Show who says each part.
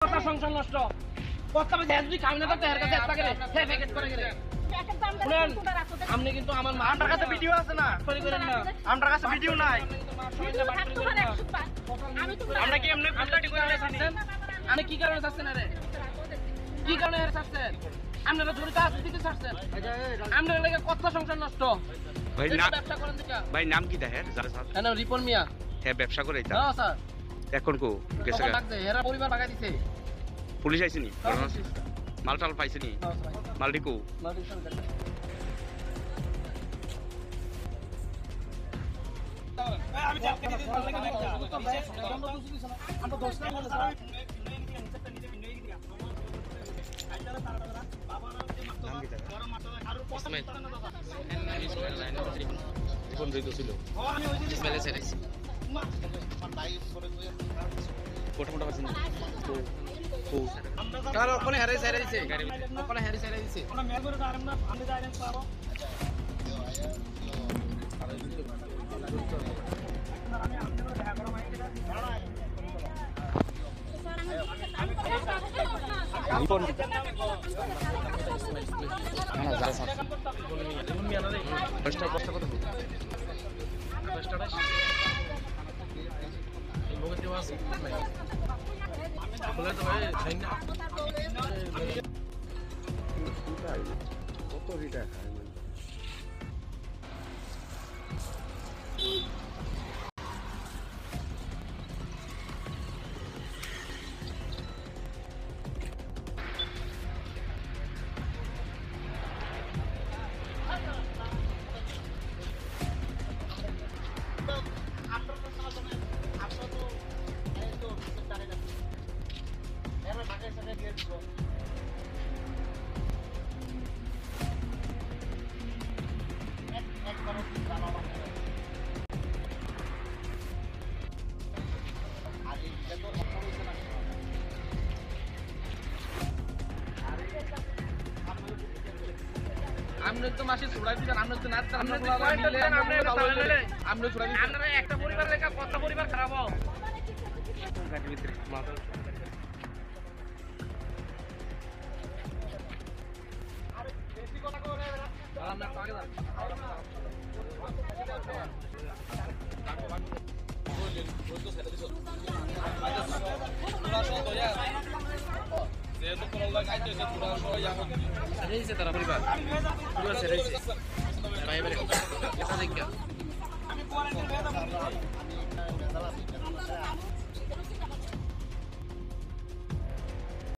Speaker 1: সংসার নষ্ট কথা বলছে যদি কাম না করতে এর কাছে একটা করে সে প্যাকেট করে গেলে আপনি কিন্তু আমার আমার কাছে ভিডিও আছে না সরি করেন না আমার কাছে ভিডিও নাই আমরা কি এমনি কন্টাক্ট করে আসছেন আমি কি কারণে আসছেন আরে কি কারণে এর আসছেন আপনারা জোরে কাজ দিতে আসছেন আপনারা লাগে কত সংসার নষ্ট
Speaker 2: ভাই নাম
Speaker 1: ব্যবসা করেন দেখা
Speaker 2: ভাই নাম কি দেহের যারা স্যার
Speaker 1: না রিপন মিয়া
Speaker 2: হ্যাঁ ব্যবসা করে এটা
Speaker 1: না স্যার
Speaker 2: এখন কো গেছে
Speaker 1: কত লাগছে এরা পরিবার ভাগাই দিছে
Speaker 2: পুলিশ আইছেনি মালটাল পাইছেনি মালটি কো
Speaker 1: আমি জানতে দিতে আমরা দোষ না বলে স্যার ওখানে হারে সাইরা দিছে ওখানে হারে সাইরা দিছে আমরা মেল করে দাঁড়াম না আমি দাঁড়াম পাবো আমরা তো মাসে ছড়াই দিবেন আমরা তো না আমরা ছড়াই দিবেন আপনারা একটা পরিবার লেখা কত পরিবার খারাপ হবে গাড়ির ভিতরে মাথা আরে বেশি কথা কইরে আমরা পাগে যান যেহেতু কোন লাগাই দিয়েছে পুরো সবাই এখন সেরেইছে তারা পরিবার পুরো সেরেইছে ভাই ভাই এটা দেখ আমি পরে